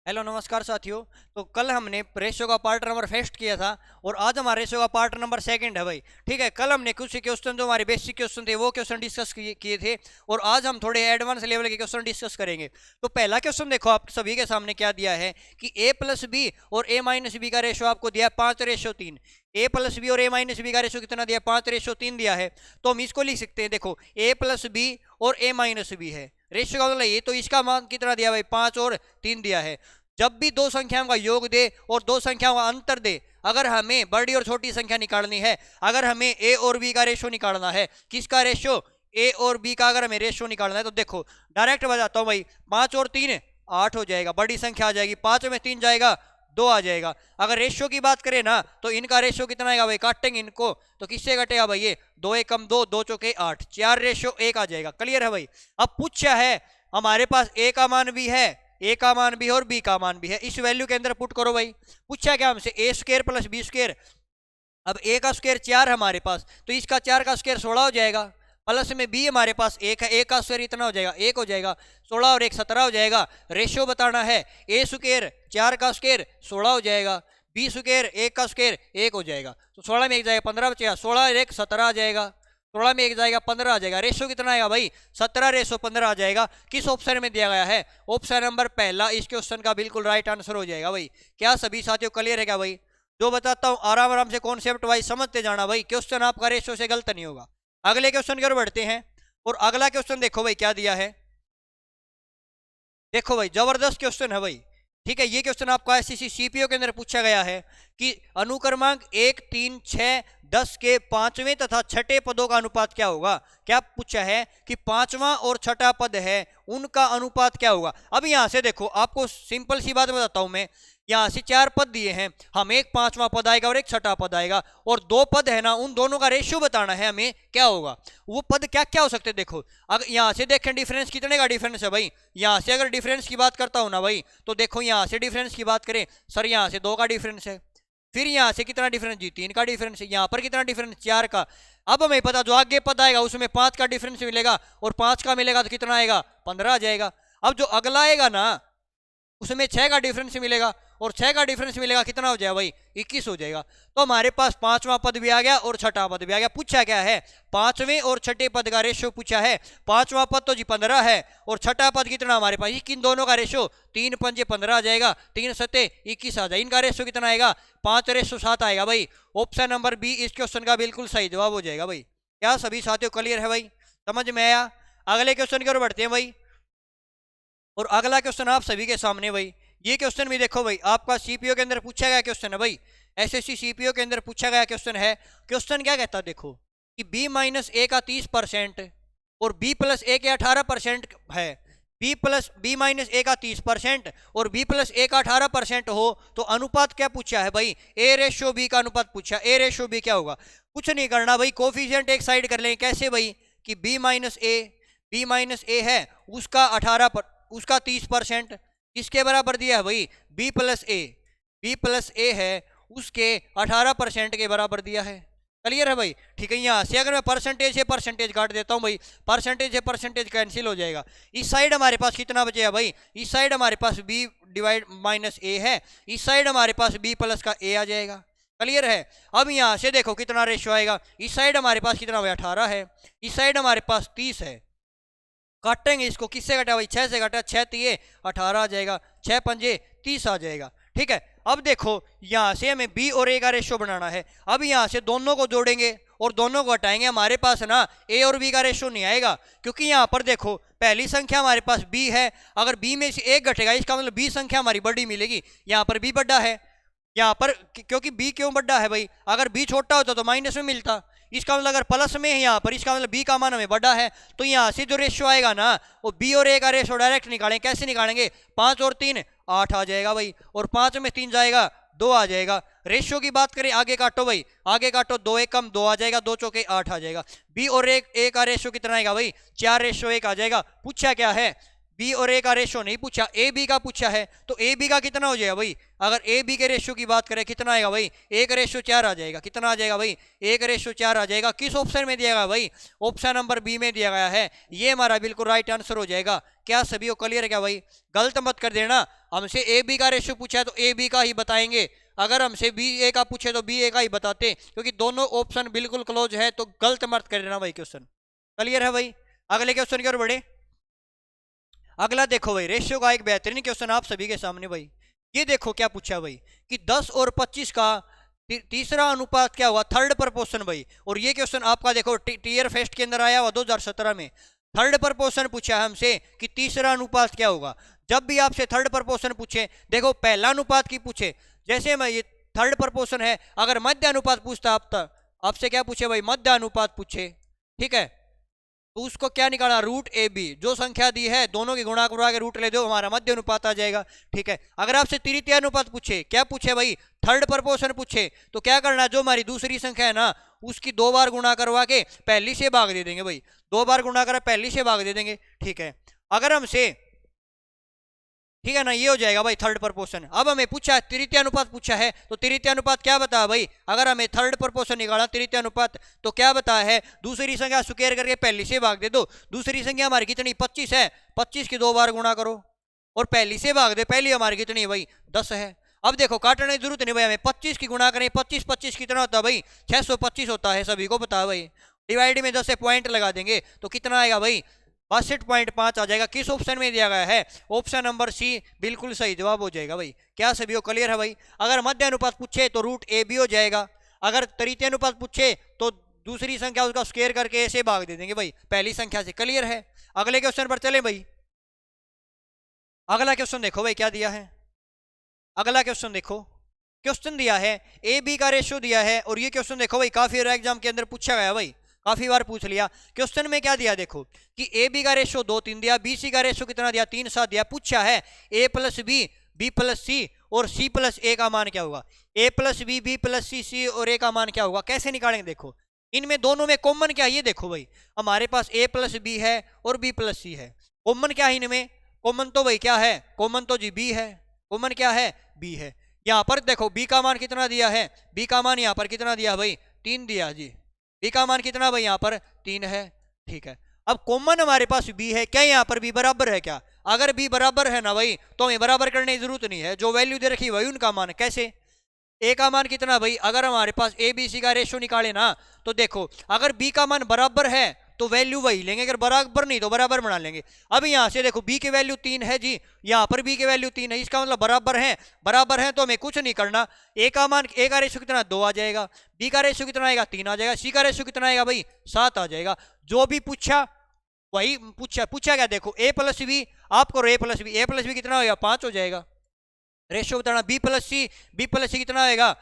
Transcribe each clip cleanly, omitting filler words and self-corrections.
Hello नमस्कार साथियों। तो कल हमने रेशियो का पार्ट नंबर फर्स्ट किया था और आज हमारा रेशियो का पार्ट नंबर सेकंड है भाई। ठीक है, कल हमने कुछ क्वेश्चन जो हमारे बेसिक क्वेश्चन थे वो क्वेश्चन डिस्कस किए थे और आज हम थोड़े एडवांस लेवल के क्वेश्चन डिस्कस करेंगे। तो पहला क्वेश्चन देखो, आप सभी के सामने क्या दिया है कि ए प्लस बी और ए माइनस बी का रेशियो आपको दिया 5:3। ए प्लस बी और ए माइनस बी का रेशियो कितना दिया? 5:3 दिया है। तो हम इसको लिख सकते हैं, देखो ए प्लस बी और ए माइनस बी है, रेशियो का मतलब ये, तो इसका मान कितना दिया भाई? 5 और 3 दिया है। जब भी दो संख्याओं का योग दे और दो संख्याओं का अंतर दे, अगर हमें बड़ी और छोटी संख्या निकालनी है, अगर हमें ए और बी का रेशियो निकालना है, किसका रेशियो? ए और बी का अगर हमें रेशियो निकालना है तो देखो डायरेक्ट बताता हूं भाई, 5 और 3 8 हो जाएगा, बड़ी संख्या आ जाएगी, 5 में 3 जाएगा 2 आ जाएगा। अगर रेशियो की बात करें ना तो इनका रेशियो कितना आएगा भाई? काटेंगे इनको तो किससे कटेगा भाई? ये 2 एकम 2, 2 चौके 8, 4 रेशियो 1 आ जाएगा। क्लियर है भाई? अब पूछा है हमारे पास ए का मान भी है, ए का मान भी है और बी का मान भी है, इस वैल्यू के अंदर पुट करो भाई। पूछा क्या हमसे? ए स्क्वायर प्लस बी स्क्वायर। अब ए का स्क्वायर 4 हमारे पास, तो इसका 4 का स्क्वायर 16 हो जाएगा। प्लस में बी हमारे पास 1 है, ए का स्क्वायर इतना हो जाएगा 1 हो जाएगा, 16 और 1 17 हो जाएगा। रेशियो बताना है, ए स्क्वायर 4 का स्क्वायर 16 हो जाएगा, बी स्क्वायर 1 का स्क्वायर 1 हो जाएगा, तो 16 में 1 जाएगा 15 बचेगा, 16 और 1 17 आ जाएगा, 16 में 1 जाएगा 15 आ जाएगा। रेशियो कितना आएगा भाई? 17:15 आ जाएगा। किस ऑप्शन में दिया गया है? ऑप्शन नंबर पहला इस क्वेश्चन का बिल्कुल राइट आंसर हो जाएगा भाई। क्या सभी साथियों क्लियर है क्या भाई? जो बताता हूं आराम आराम से कॉन्सेप्ट वाइज समझते जाना भाई, क्वेश्चन आपका रेशियो से गलत नहीं होगा। अगले क्वेश्चन की ओर बढ़ते हैं और अगला क्वेश्चन देखो भाई क्या दिया है। देखो भाई जबरदस्त क्वेश्चन है भाई। ठीक है, ये क्वेश्चन आपका एसएससी सीपीओ के अंदर पूछा गया है कि अनुक्रमांक 1 3 6 10 के पांचवें तथा छठे पदों का अनुपात क्या होगा। क्या पूछा है कि पांचवा और छठा पद है उनका अनुपात क्या होगा। अब यहां से देखो, आपको सिंपल सी बात बताता हूं मैं, यहां से 4 पद दिए हैं, हम एक पांचवा पद आएगा और एक छठा पद आएगा, और 2 पद है ना, उन दोनों का रेशियो बताना है हमें क्या होगा। वो पद क्या क्या हो सकते हैं देखो। अगर यहां से देखें डिफरेंस कितने का डिफरेंस है भाई, यहां से अगर डिफरेंस की बात करता हूं ना भाई, तो देखो यहां से डिफरेंस की बात करें सर, यहां से 2 का डिफरेंस है, फिर यहां से कितना डिफरेंस जी? 3 का डिफरेंस है, यहां पर कितना डिफरेंस? 4 का। अब हमें पता जो आगे पद आएगा उसमें 5 का डिफरेंस मिलेगा और 5 का मिलेगा तो कितना आएगा? 15 आ जाएगा। अब जो अगला आएगा ना उसमें 6 का डिफरेंस मिलेगा और 6 का डिफरेंस मिलेगा, कितना हो जाएगा भाई? 21 हो जाएगा। तो हमारे पास पांचवा पद भी आ गया और छठा पद भी आ गया। पूछा क्या है? पांचवें और छठे पद का रेशियो पूछा है। पांचवा पद तो जी 15 है और छठा पद कितना हमारे पास? किन दोनों का रेशियो? 3 पंजे 15 आ जाएगा, 3 सत्ते 21 आ जाएगा। इनका रेशियो कितना आएगा? 5:7 आएगा भाई। ऑप्शन नंबर बी इस क्वेश्चन का बिल्कुल सही जवाब हो जाएगा भाई। क्या सभी साथियों क्लियर है भाई? समझ में आया? अगले क्वेश्चन की ओर बढ़ते हैं भाई और अगला क्वेश्चन आप सभी के सामने भाई। ये क्वेश्चन भी देखो भाई, आपका सीपीओ के अंदर पूछा गया क्वेश्चन है भाई, एसएससी सीपीओ के अंदर पूछा गया क्वेश्चन है। क्वेश्चन क्या कहता है देखो कि b माइनस ए का 30% और b प्लस ए के 18% है। b माइनस ए का 30% और b प्लस ए का 18% हो तो अनुपात क्या पूछा है भाई? a रेशियो b का अनुपात पूछा। a रेशियो b क्या होगा? कुछ नहीं करना भाई, कोफिशिएंट एक साइड कर लेंगे। कैसे भाई? कि b माइनस ए है, उसका 30% किसके बराबर दिया है भाई? b प्लस ए है उसके 18% के बराबर दिया है। क्लियर है भाई? ठीक है, यहाँ से अगर मैं परसेंटेज से परसेंटेज काट देता हूँ भाई, परसेंटेज से परसेंटेज कैंसिल हो जाएगा। इस साइड हमारे पास कितना बचेगा भाई? इस साइड हमारे पास b डिवाइड माइनस ए है, इस साइड हमारे पास b प्लस का a आ जाएगा। क्लियर है? अब यहाँ से देखो कितना रेशियो आएगा, इस साइड हमारे पास कितना भाई? 18 है, इस साइड हमारे पास 30 है। काटेंगे इसको, किससे कटा भाई? 6 से कटा, 6 तिये 18 आ जाएगा, 6 पंजे 30 आ जाएगा। ठीक है, अब देखो यहां से हमें b और a का रेशियो बनाना है। अब यहां से दोनों को जोड़ेंगे और दोनों को हटाएंगे, हमारे पास ना a और b का रेशियो नहीं आएगा, क्योंकि यहां पर देखो पहली संख्या हमारे पास b है, अगर b में से एक घटेगा इसका मतलब b संख्या हमारी बड़ी मिलेगी। यहां पर b बड़ा है, यहाँ पर क्योंकि b क्यों बड़ा है भाई? अगर b छोटा होता तो माइनस में मिलता, इसका मतलब अगर प्लस में है यहाँ पर, इसका मतलब b का मान हमें बड़ा है। तो यहाँ से जो रेशियो आएगा ना वो b और a का रेशियो डायरेक्ट निकालेंगे। कैसे निकालेंगे? 5 और 3 8 आ जाएगा भाई, और 5 में 3 जाएगा 2 आ जाएगा। रेशियो की बात करें, आगे काटो भाई, आगे काटो, 2 एक कम 2 आ जाएगा, 2 चौके 8 आ जाएगा। b और a का रेशियो कितना आएगा भाई? 4:1 आ जाएगा। पूछा क्या है? बी और ए का रेशियो नहीं पूछा, ए बी का पूछा है, तो ए बी का कितना हो जाएगा भाई? अगर ए बी के रेशियो की बात करें कितना आएगा भाई? 1:4 आ जाएगा। कितना आ जाएगा भाई? 1:4 आ जाएगा। किस ऑप्शन में दिया गया भाई? ऑप्शन नंबर बी में दिया गया है। ये हमारा बिल्कुल राइट आंसर हो जाएगा। क्या सभी को क्लियर है क्या भाई? गलत मत कर देना। हमसे ए बी का रेशियो पूछा है तो ए बी का ही बताएंगे, अगर हमसे बी ए का पूछे तो बी ए का ही बताते, क्योंकि दोनों ऑप्शन बिल्कुल क्लोज है। तो गलत मत कर देना भाई क्वेश्चन। क्लियर है भाई? अगले क्वेश्चन की ओर बढ़े। अगला देखो भाई, रेशियो का एक बेहतरीन क्वेश्चन आप सभी के सामने भाई। ये देखो क्या पूछा भाई कि 10 और 25 का तीसरा अनुपात क्या हुआ? थर्ड प्रपोर्शन भाई। और ये क्वेश्चन आपका देखो टीयर फेस्ट के अंदर आया हुआ 2017 में। थर्ड प्रपोर्शन पूछा है हमसे कि तीसरा अनुपात क्या होगा। जब भी आपसे थर्ड प्रपोर्शन पूछे, देखो पहला अनुपात की पूछे, जैसे मैं ये थर्ड प्रपोर्शन है, अगर मध्य अनुपात पूछता आपसे क्या पूछे भाई? मध्य अनुपात पूछे, ठीक है, तो उसको क्या निकालना? Root a b. जो संख्या दी है दोनों की गुणा करवा के रूट ले दो, हमारा मध्य अनुपात आ जाएगा। ठीक है, अगर आपसे तृतीय अनुपात पूछे, क्या पूछे भाई? थर्ड प्रपोर्शन पूछे, तो क्या करना? जो हमारी दूसरी संख्या है ना, उसकी 2 बार गुणा करवा के पहली से भाग दे देंगे भाई। 2 बार गुणा करा पहली से भाग दे देंगे। ठीक है, अगर हमसे, ठीक है ना, ये हो जाएगा भाई थर्ड प्रपोर्शन। अब हमें पूछा तृतीय अनुपात पूछा है, तो तृतीय अनुपात क्या बता भाई? अगर हमें थर्ड प्रपोर्शन निकाला तृतीय अनुपात, तो क्या बता है? दूसरी संख्या स्क्वायर करके पहली से भाग दे दो। दूसरी संख्या हमारी कितनी? 25 है। 25 की 2 बार गुणा करो और पहली से भाग दे। पहली हमारी कितनी है भाई? 10 है। अब देखो काटने की जरूरत नहीं भाई, हमें 25 की गुणा करें। 25 कितना होता है भाई? 625 होता है, सभी को पता है भाई। डिवाइड में 10 से पॉइंट लगा देंगे तो कितना आएगा भाई? 62.5 आ जाएगा। किस ऑप्शन में दिया गया है? ऑप्शन नंबर सी बिल्कुल सही जवाब हो जाएगा भाई। क्या सभी को क्लियर है भाई? अगर मध्य अनुपात पूछे तो रूट ए बी हो जाएगा। अगर तृतीय अनुपात पूछे तो दूसरी संख्या उसका स्क्वायर करके ऐसे भाग दे देंगे भाई पहली संख्या से। क्लियर है? अगले क्वेश्चन पर चले भाई। अगला क्वेश्चन देखो भाई क्या दिया है। अगला क्वेश्चन देखो, क्वेश्चन दिया है ए बी का रेशियो दिया है। और ये क्वेश्चन देखो भाई काफी एग्जाम के अंदर पूछा गया भाई, काफी बार पूछ लिया। क्वेश्चन में क्या दिया देखो कि ए बी का रेशियो 2-3 दिया, बी सी का रेशियो कितना दिया? 3-7 दिया। पूछा है ए प्लस बी, बी प्लस सी और सी प्लस ए का मान क्या होगा? ए प्लस बी, बी प्लस सी, सी और ए का मान क्या होगा? कैसे निकालेंगे? देखो इनमें दोनों में कॉमन क्या है? ये देखो भाई, हमारे पास ए प्लस बी है और बी प्लस सी है। कॉमन क्या है इनमें? कॉमन तो भाई क्या है? कॉमन तो जी बी है। कॉमन क्या है? बी है। यहाँ पर देखो बी का मान कितना दिया है? बी का मान यहाँ पर कितना दिया भाई? 3 दिया जी। बी का मान कितना भाई? यहाँ पर 3 है। ठीक है, अब कॉमन हमारे पास बी है। क्या यहाँ पर बी बराबर है क्या? अगर बी बराबर है ना भाई, तो हमें बराबर करने की जरूरत नहीं है। जो वैल्यू दे रखी वही उनका मान। कैसे? ए का मान कितना भाई? अगर हमारे पास ए बी सी का रेशियो निकाले ना, तो देखो अगर बी का मान बराबर है तो वैल्यू वही लेंगे, अगर बराबर नहीं तो बराबर बना लेंगे। अब यहाँ से देखो बी की वैल्यू 3 है जी, यहाँ पर बी की वैल्यू 3 है, इसका मतलब बराबर है। बराबर है तो हमें कुछ नहीं करना। ए का मान, ए का रेशियो कितना? 2 आ जाएगा। बी का रेशियो कितना आएगा? 3 आ जाएगा। सी का रेशियो कितना आएगा भाई? 7 आ जाएगा। जो भी पूछा वही पूछा क्या? देखो ए प्लस बी, आप करो ए प्लस बी। ए प्लस बी कितना होगा? 5 हो जाएगा। रेशियो बताना। बी प्लस सी, बी प्लस सी कितना आएगा?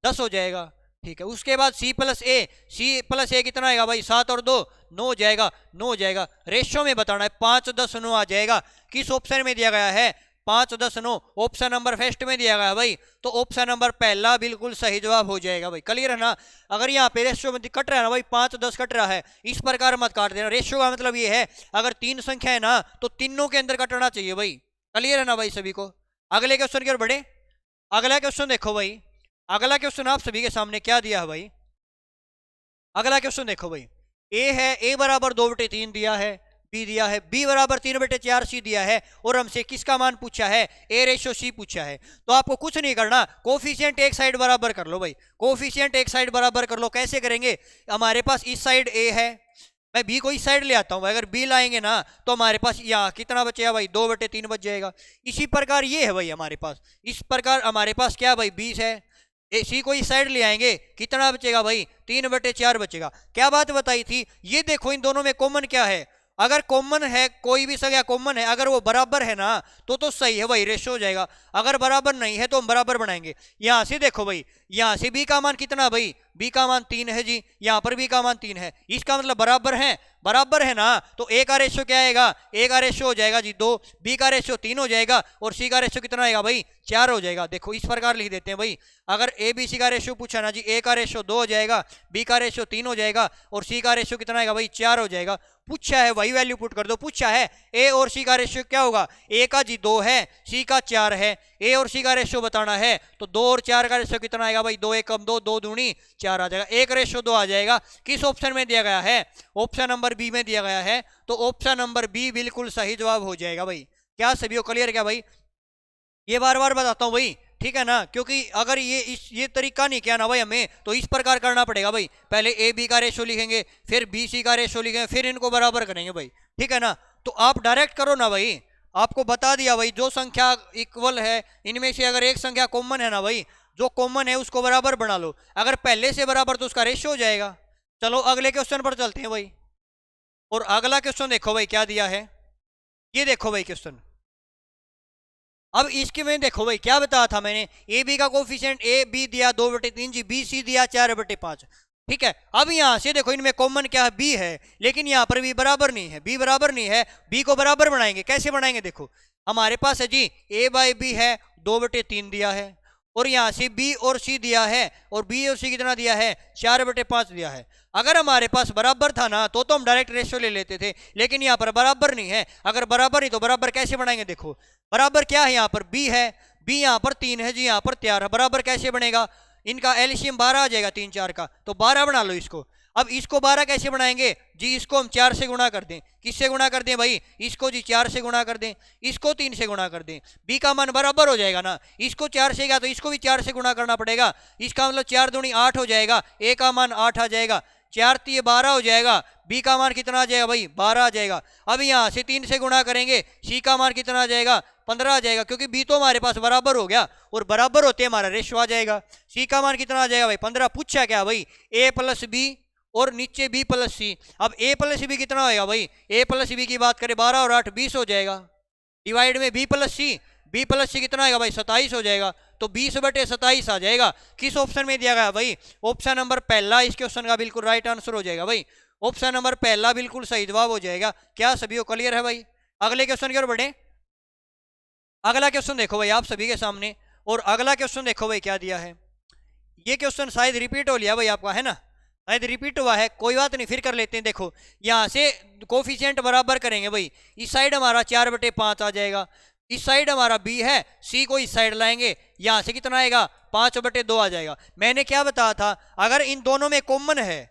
10 हो जाएगा। ठीक है, उसके बाद सी प्लस ए, सी प्लस ए कितना आएगा भाई? 7 और 2 9 हो जाएगा। 9 हो जाएगा। रेशियो में बताना है। 5 10 9 आ जाएगा। किस ऑप्शन में दिया गया है? 5 10 9 ऑप्शन नंबर फर्स्ट में दिया गया है भाई। तो ऑप्शन नंबर पहला बिल्कुल सही जवाब हो जाएगा भाई। क्लियर है ना? अगर यहाँ पे रेशियो में कट रहा है ना भाई, 5 10 कट रहा है, इस प्रकार मत काट देना। रेशियो का मतलब ये है अगर 3 संख्या है ना तो तीनों के अंदर कटना चाहिए भाई। क्लियर है ना भाई सभी को? अगले क्वेश्चन की ओर बढ़े। अगला क्वेश्चन देखो भाई। अगला क्वेश्चन आप सभी के सामने क्या दिया है भाई? अगला क्वेश्चन देखो भाई, ए है, ए बराबर 2/3 दिया है, बी दिया है, बी बराबर 3/4 सी दिया है, और हमसे किसका मान पूछा है? ए रेशियो सी पूछा है। तो आपको कुछ नहीं करना, कोफिशिएंट एक साइड बराबर कर लो भाई। कोफिशिएंट एक साइड बराबर कर लो। कैसे करेंगे? हमारे पास इस साइड ए है, मैं बी को इस साइड ले आता हूँ। अगर बी लाएंगे ना तो हमारे पास यहाँ कितना बचेगा भाई? 2/3 बच जाएगा। इसी प्रकार ये है भाई हमारे पास। इस प्रकार हमारे पास क्या भाई? 20 है। सी को इस साइड ले आएंगे, कितना बचेगा भाई? 3/4 बचेगा। क्या बात बताई थी? ये देखो इन दोनों में कॉमन क्या है? अगर कॉमन है, कोई भी संख्या कॉमन है, अगर वो बराबर है ना तो सही है भाई, रेशो हो जाएगा। अगर बराबर नहीं है तो हम बराबर बनाएंगे। यहाँ से देखो भाई, यहां से बी का मान कितना भाई, बी का मान 3 है जी, यहां पर बी का मान 3 है, इसका मतलब बराबर है, बराबर है ना। तो ए का रेशियो क्या आएगा, ए का रेशियो हो जाएगा जी 2, बी का रेशियो 3 हो जाएगा और सी का रेशियो कितना आएगा भाई 4 हो जाएगा। देखो इस प्रकार लिख देते हैं भाई, अगर ए बी सी का रेशियो पूछा ना जी, ए का रेशियो 2 हो जाएगा, बी का रेशियो 3 हो जाएगा और सी का रेशियो कितना आएगा भाई 4 हो जाएगा। पूछा है वही वैल्यू पुट कर दो, पूछा है ए और सी का रेशियो क्या होगा, ए का जी 2 है, सी का 4 है, ए और सी का रेशियो बताना है तो 2 और 4 का रेशियो कितना आएगा भाई, 2 एकम 2, 2 दूनी 4 आ जाएगा, एक रेशियो 2 आ जाएगा। किस ऑप्शन में दिया गया है, ऑप्शन नंबर बी में दिया गया है, तो ऑप्शन नंबर बी बिल्कुल सही जवाब हो जाएगा भाई। क्या सभी को क्लियर क्या भाई, ये बार बार बताता हूँ भाई, ठीक है ना, क्योंकि अगर ये तरीका नहीं किया ना भाई हमें, तो इस प्रकार करना पड़ेगा भाई, पहले ए बी का रेशो लिखेंगे, फिर बी सी का रेशो लिखेंगे, फिर इनको बराबर करेंगे भाई, ठीक है ना। तो आप डायरेक्ट करो ना भाई, आपको बता दिया भाई, जो संख्या इक्वल है इनमें से अगर एक संख्या कॉमन है ना भाई, जो कॉमन है उसको बराबर बना लो, अगर पहले से बराबर तो उसका रेशो हो जाएगा। चलो अगले क्वेश्चन पर चलते हैं भाई, और अगला क्वेश्चन देखो भाई क्या दिया है, ये देखो भाई क्वेश्चन। अब इसके में देखो भाई क्या बताया था मैंने, ए बी का कोफिशिएंट ए बी दिया 2/3 जी, बी सी दिया 4/5, ठीक है। अब यहां से देखो इनमें कॉमन क्या है, बी है, लेकिन यहां पर बी बराबर नहीं है, बी बराबर नहीं है, बी को बराबर बनाएंगे, कैसे बनाएंगे देखो, हमारे पास है जी ए बाई बी है 2/3 दिया है, और यहां से बी और सी दिया है, और बी और सी कितना दिया है 4/5 दिया है। अगर हमारे पास बराबर था ना तो हम डायरेक्ट रेशियो ले लेते थे, लेकिन यहाँ पर बराबर नहीं है, अगर बराबर नहीं तो बराबर कैसे बनाएंगे देखो, बराबर क्या है यहाँ पर बी है, बी यहाँ पर 3 है जी, यहाँ पर 4 है, बराबर कैसे बनेगा, इनका एलसीएम 12 आ जाएगा 3 4 का, तो 12 बना लो इसको। अब इसको 12 कैसे बनाएंगे जी, इसको हम 4 से गुणा कर दें, किससे गुणा कर दें भाई, इसको जी 4 से गुणा कर दें, इसको 3 से गुणा कर दें, बी का मान बराबर हो जाएगा ना, इसको 4 से गया तो इसको भी 4 से गुणा करना पड़ेगा, इसका मतलब 4 दूनी 8 हो जाएगा, ए का मान 8 आ जाएगा, 4 3 12 हो जाएगा, बी का मान कितना आ जाएगा भाई 12 आ जाएगा। अब यहाँ से 3 से गुणा करेंगे, सी का मान कितना आ जाएगा 15 आ जाएगा, क्योंकि बी तो हमारे पास बराबर हो गया, और बराबर होते हमारा रेशियो आ जाएगा। सी का मान कितना आ जाएगा भाई 15, पूछा क्या भाई ए प्लस बी और नीचे बी प्लस सी। अब ए प्लस बी कितना होगा भाई, ए प्लस बी की बात करें 12 और 8 20 हो जाएगा, डिवाइड में बी प्लस सी, बी प्लस सी कितना आएगा भाई 27 हो जाएगा, तो 20/27 आ जाएगा। किस ऑप्शन में दिया गया भाई, ऑप्शन नंबर पहला इस क्वेश्चन का बिल्कुल राइट आंसर हो जाएगा भाई, ऑप्शन नंबर पहला बिल्कुल सही जवाब हो जाएगा। क्या सभी को क्लियर है भाई, अगले क्वेश्चन की ओर बढ़े। अगला क्वेश्चन देखो भाई आप सभी के सामने, और अगला क्वेश्चन देखो भाई क्या दिया है, ये क्वेश्चन शायद रिपीट हो लिया भाई आपका, है ना, शायद रिपीट हुआ है, कोई बात नहीं फिर कर लेते हैं। देखो यहाँ से कोफिशिएंट बराबर करेंगे भाई, इस साइड हमारा 4/5 आ जाएगा, इस साइड हमारा बी है, सी को इस साइड लाएंगे, यहाँ से कितना आएगा 5/2 आ जाएगा। मैंने क्या बताया था, अगर इन दोनों में कॉमन है,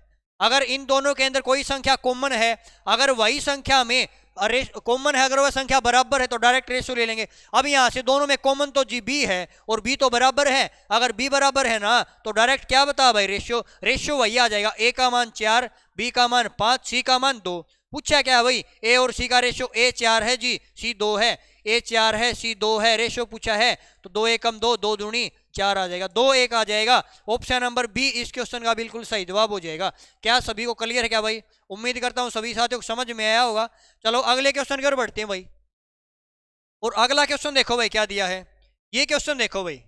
अगर इन दोनों के अंदर कोई संख्या कॉमन है, अगर वही संख्या में कॉमन है, अगर वह संख्या बराबर है तो डायरेक्ट रेशियो ले लेंगे। अब यहाँ से दोनों में कॉमन तो जी बी है और बी तो बराबर है, अगर बी बराबर है ना तो डायरेक्ट क्या बता भाई रेशियो, रेशियो वही आ जाएगा, ए का मान 4, बी का मान 5, सी का मान 2। पूछा क्या है भाई, ए और सी का रेशियो, ए 4 है जी, सी 2 है, ए 4 है सी 2 है, रेशियो पूछा है, तो 2 एकम 2, 2 दूनी 4 आ जाएगा, 2 1 आ जाएगा। ऑप्शन नंबर बी इस क्वेश्चन का बिल्कुल सही जवाब हो जाएगा। क्या सभी को क्लियर है क्या भाई, उम्मीद करता हूं सभी साथियों को समझ में आया होगा। चलो अगले क्वेश्चन की ओर बढ़ते हैं भाई, और अगला क्वेश्चन देखो भाई क्या दिया है, ये क्वेश्चन देखो भाई,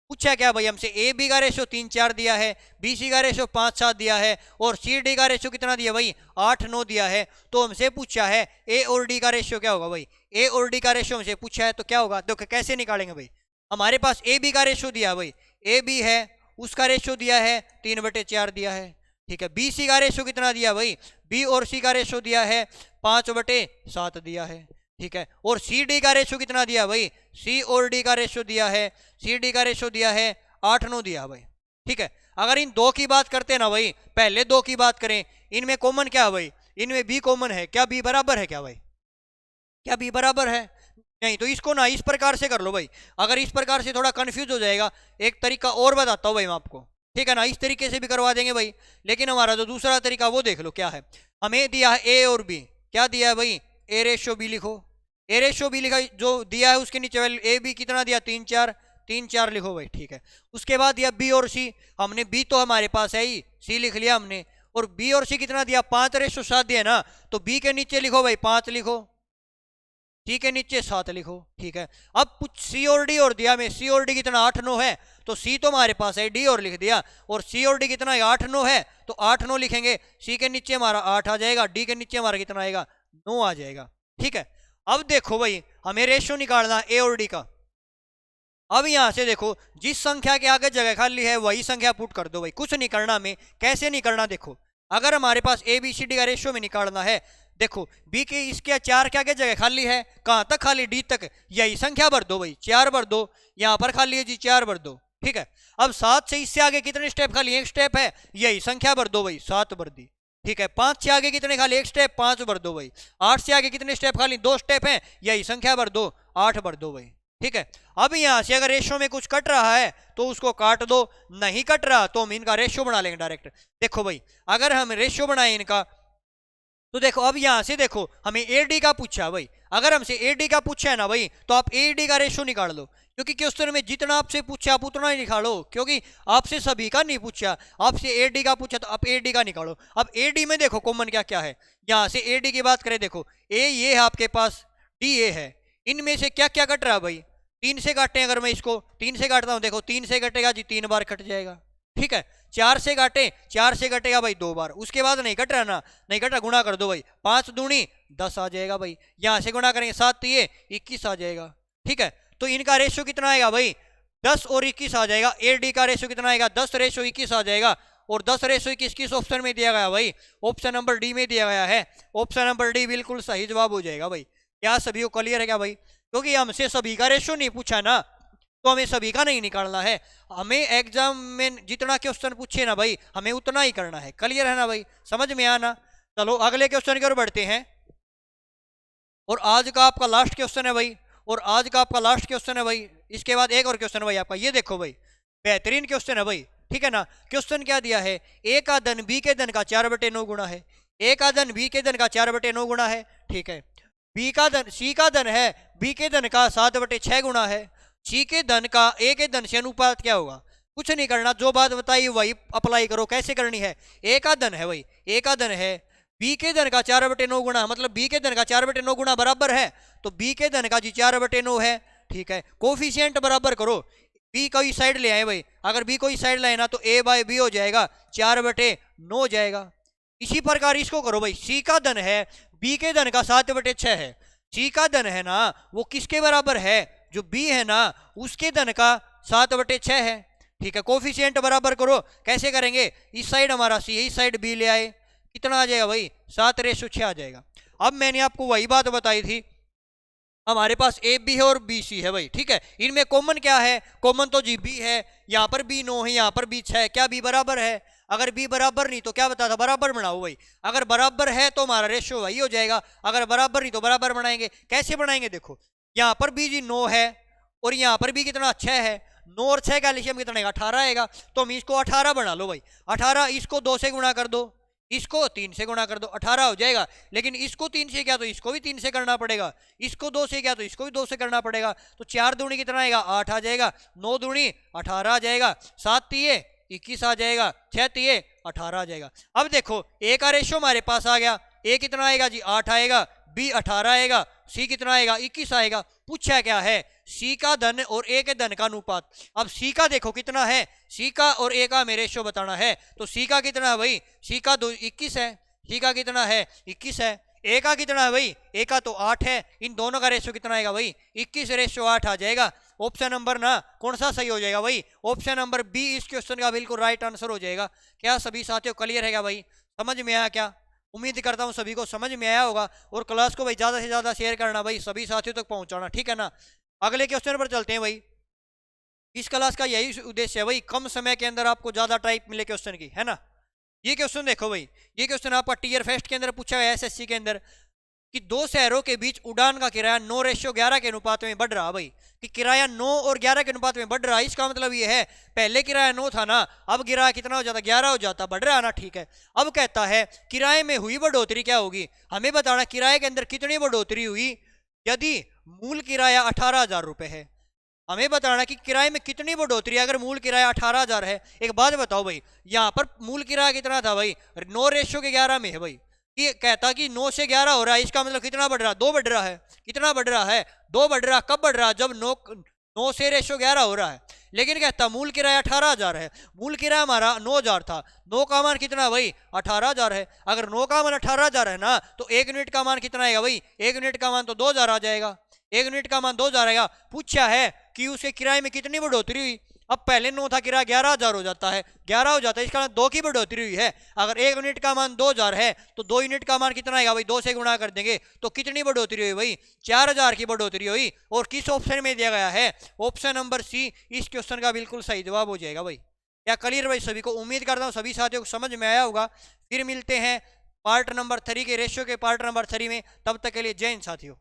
पूछा क्या भाई हमसे, ए बी का रेशियो 3 4 दिया है, बी सी का रेशियो 5 7 दिया है, और सी डी का रेशियो कितना दिया भाई 8 9 दिया है। तो हमसे पूछा है ए और डी का रेशियो क्या होगा भाई, ए और डी का रेशियो हमसे पूछा है तो क्या होगा, देखो कैसे निकालेंगे भाई, हमारे पास ए बी का रेशियो दिया है भाई, ए बी है उसका रेशियो दिया है 3/4 दिया है, ठीक है। बी सी का रेशियो कितना दिया भाई, बी और सी का रेशियो दिया है 5/7 दिया है, ठीक है। और सी डी का रेशियो कितना दिया भाई, सी और डी का रेशियो दिया है, सी डी का रेशियो दिया है 8 9 दिया भाई, ठीक है। अगर इन दो की बात करते हैं ना भाई, पहले दो की बात करें, इनमें कॉमन क्या है भाई, इनमें बी कॉमन है, क्या बी बराबर है क्या भाई, क्या बी बराबर है, नहीं, तो इसको ना इस प्रकार से कर लो भाई। अगर इस प्रकार से थोड़ा कंफ्यूज हो जाएगा, एक तरीका और बताता हूँ भाई मैं आपको, ठीक है ना, इस तरीके से भी करवा देंगे भाई, लेकिन हमारा जो दूसरा तरीका वो देख लो क्या है। हमें दिया है ए और बी, क्या दिया है भाई, ए रेशियो बी लिखो, ए रेशियो बी लिखा जो दिया है उसके नीचे ए बी कितना दिया 3 4, 3 4 लिखो भाई, ठीक है। उसके बाद दिया बी और सी, हमने बी तो हमारे पास है ही, सी लिख लिया हमने, और बी और सी कितना दिया 5/7 दिया ना, तो बी के नीचे लिखो भाई 5 लिखो, सी के नीचे 7 लिखो, ठीक है। अब कुछ सी और डी और दिया में, सी और डी कितना 8 9 है, तो सी तो हमारे पास है, डी और लिख दिया, और सी और डी कितना है 8 9 है, तो 8 9 लिखेंगे। सी के नीचे हमारा 8 आ जाएगा, डी के नीचे हमारा कितना आएगा 9 आ जाएगा, ठीक है। अब देखो भाई हमें रेशियो निकालना ए और डी का। अब यहां से देखो जिस संख्या के आगे जगह खाली है वही संख्या पुट कर दो भाई, कुछ नहीं करना में। कैसे नहीं करना देखो, अगर हमारे पास ए बी सी डी का रेशियो में निकालना है, देखो बी के इसके 4 के आगे जगह खाली है, कहां तक खाली, डी तक, यही संख्या भर दो भाई, 4 भर दो, यहां पर खाली है जी 4 भर दो, ठीक है। अब 7 से इससे आगे कितने स्टेप खाली, एक स्टेप है, यही संख्या भर दो भाई, 7 भर दी, ठीक है। 5 से आगे कितने खाली, एक स्टेप, 5 भर दो भाई। 8 से आगे कितने स्टेप खाली, 2 स्टेप हैं, यही संख्या भर दो, 8 भर दो भाई, ठीक है। अब यहां से अगर रेशियो में कुछ कट रहा है तो उसको काट दो, नहीं कट रहा तो हम इनका रेशियो बना लेंगे डायरेक्ट। देखो भाई अगर हम रेशियो बनाए इनका, तो देखो अब यहां से देखो हमें ए डी का पूछा भाई, अगर हमसे ए डी का पूछा है ना भाई, तो आप ए डी का रेशियो निकाल लो, क्योंकि क्वेश्चन में जितना आपसे पूछा आप उतना ही निकालो, क्योंकि आपसे सभी का नहीं पूछा, आपसे ए डी का पूछा तो आप ए डी का निकालो। अब ए डी में देखो कॉमन क्या क्या है, यहां से ए डी की बात करें, देखो ए ये है आपके पास, डी ए है, इनमें से क्या क्या कट रहा है भाई, 3 से काटे, अगर मैं इसको 3 से काटता हूं, देखो 3 से कटेगा जी 3 बार कट जाएगा, ठीक है। 4 से काटे, 4 से कटेगा भाई 2 बार, उसके बाद नहीं कट रहा ना, नहीं कट रहा, गुणा कर दो भाई, 5 दूनी 10 आ जाएगा भाई, यहां से गुणा करेंगे 7 तिये 21 आ जाएगा, ठीक है। तो इनका रेशियो कितना आएगा भाई, 10 और 21 आ जाएगा। ए डी का रेशियो कितना आएगा, 10 रेशियो 21 आ जाएगा, और 10 रेशियो 21 किस ऑप्शन में दिया गया भाई, ऑप्शन नंबर डी में दिया गया है, ऑप्शन नंबर डी बिल्कुल सही जवाब हो जाएगा भाई। क्या सभी को क्लियर है क्या भाई, क्योंकि हमसे सभी का रेशियो नहीं पूछा ना, तो हमें सभी का नहीं निकालना है, हमें एग्जाम में जितना क्वेश्चन पूछे ना भाई हमें उतना ही करना है। क्लियर है ना भाई, समझ में आना। चलो अगले क्वेश्चन की ओर बढ़ते हैं, और आज का आपका लास्ट क्वेश्चन है भाई, और आज का आपका लास्ट क्वेश्चन है भाई, इसके बाद एक और क्वेश्चन है भाई आपका, ये देखो भाई बेहतरीन क्वेश्चन है भाई, ठीक है ना। क्वेश्चन क्या दिया है, ए का धन बी के धन का 4/9 गुणा है, ए का धन बी के धन का 4/9 गुणा है, ठीक है। बी का धन सी का धन है बी के धन का 7/6 गुणा है, सी के धन का ए के धन से अनुपात क्या होगा। कुछ नहीं करना, जो बात बताई वही अप्लाई करो। कैसे करनी है, ए का धन है भाई, ए का धन है बी के धन का 4/9 गुणा, मतलब बी के धन का 4/9 गुणा बराबर है, तो बी के धन का जी 4/9 है, ठीक है। कोफिशिएंट बराबर करो, बी कोई साइड ले आए भाई, अगर बी कोई साइड लाए ना तो ए बाय बी हो जाएगा, 4/9 हो जाएगा। इसी प्रकार इसको करो भाई, सी का धन है बी के धन का 7/6 है, सी का धन है ना वो किसके बराबर है, जो बी है ना उसके धन का 7/6 है, ठीक है। कोफिशिएंट बराबर करो, कैसे करेंगे, इस साइड हमारा सी है, इस साइड बी ले आए, कितना आ जाएगा भाई 7/6 आ जाएगा। अब मैंने आपको वही बात बताई थी, हमारे पास ए बी है और बी सी है भाई, ठीक है। इनमें कॉमन क्या है, कॉमन तो जी बी है, यहाँ पर बी 9 है, यहाँ पर बी 6 है, क्या बी बराबर है, अगर बी बराबर नहीं तो क्या बता था, बराबर बनाओ भाई, अगर बराबर है तो हमारा रेशियो वही हो जाएगा, अगर बराबर नहीं तो बराबर बनाएंगे। कैसे बनाएंगे, देखो यहाँ पर बी जी 9 है और यहाँ पर भी कितना 6 है, 9 और 6 का एलसीएम कितना है 18 आएगा, तो हम इसको 18 बना लो भाई, 18 इसको 2 से गुणा कर दो, इसको 3 से गुणा कर दो, 18 हो जाएगा। लेकिन इसको 3 से क्या तो इसको भी 3 से करना पड़ेगा, इसको 2 से क्या तो इसको भी 2 से करना पड़ेगा, तो 4 दूनी कितना आएगा 8 आ जाएगा, 9 दूनी 18 आ जाएगा, 7 तिये 21 आ जाएगा, 6 तिये 18 आ जाएगा। अब देखो ए का रेशियो हमारे पास आ गया, ए कितना आएगा जी 8 आएगा, बी 18 आएगा, सी कितना आएगा 21 आएगा। पूछा क्या है, सी का धन और ए के धन का अनुपात। अब सी का देखो कितना है, सी का और ए का हमें रेशियो बताना है, तो सी का कितना है भाई, सी का 21 है, सी का कितना है 21 है, ए का कितना है भाई, ए का तो 8 है, इन दोनों का रेशियो कितना आएगा भाई 21/8 आ जाएगा। ऑप्शन नंबर ना कौन सा सही हो जाएगा भाई, ऑप्शन नंबर बी इस क्वेश्चन का बिल्कुल राइट आंसर हो जाएगा। क्या सभी साथियों क्लियर है क्या भाई, समझ में आया क्या, उम्मीद करता हूं सभी को समझ में आया होगा, और क्लास को भाई ज्यादा से ज्यादा शेयर करना भाई, सभी साथियों तक पहुंचाना, ठीक है ना। अगले क्वेश्चन पर चलते हैं भाई, इस क्लास का यही उद्देश्य है भाई, कम समय के अंदर आपको ज्यादा टाइप मिले क्वेश्चन की, है ना। ये क्वेश्चन देखो भाई, ये क्वेश्चन आपका टीयर फेस्ट के अंदर पूछा गया है, एसएससी के अंदर, कि 2 शहरों के बीच उड़ान का किराया 9/11 के अनुपात में बढ़ रहा भाई, कि किराया 9 और 11 के अनुपात में बढ़ रहा है। इसका मतलब ये है पहले किराया 9 था ना, अब किराया कितना हो जाता 11 हो जाता, बढ़ रहा है ना, ठीक है। अब कहता है किराए में हुई बढ़ोतरी क्या होगी, हमें बताना किराए के अंदर कितनी बढ़ोतरी हुई, यदि मूल किराया 18,000 रुपए है, हमें बताना कि किराए में कितनी बढ़ोतरी है अगर मूल किराया 18,000 है। एक बात बताओ भाई, यहाँ पर मूल किराया कितना था भाई, 9/11 में है भाई, कि कहता कि 9 से 11 हो रहा है, इसका मतलब कितना बढ़ रहा, 2 बढ़ रहा है। कितना बढ़ रहा है, 2 बढ़ रहा। कब बढ़ रहा, जब 9 से रेशो 11 हो रहा है। लेकिन कहता मूल किराया 18,000 है, मूल किराया हमारा 9,000 था, 9 का मान कितना भाई 18,000 है। अगर 9 का मान 18,000 है ना, तो 1 यूनिट का मान कितना आएगा भाई, 1 यूनिट का मान तो 2,000 आ जाएगा। 1 यूनिट का मान 2,000 आएगा। पूछा है कि उसके किराए में कितनी बढ़ोतरी हुई। अब पहले 9 था, किराया 11,000 हो जाता है, 11 हो जाता है, इसका मतलब 2 की बढ़ोतरी हुई है। अगर 1 यूनिट का मान 2,000 है तो 2 यूनिट का मान कितना आएगा भाई, 2 से गुणा कर देंगे तो कितनी बढ़ोतरी हुई भाई, 4,000 की बढ़ोतरी हुई। और किस ऑप्शन में दिया गया है, ऑप्शन नंबर सी इस क्वेश्चन का बिल्कुल सही जवाब हो जाएगा भाई। क्या क्लियर भाई सभी को, उम्मीद करता हूँ सभी साथियों को समझ में आया होगा। फिर मिलते हैं पार्ट नंबर 3 के रेशियो के पार्ट नंबर 3 में, तब तक के लिए जय हिंद साथियों।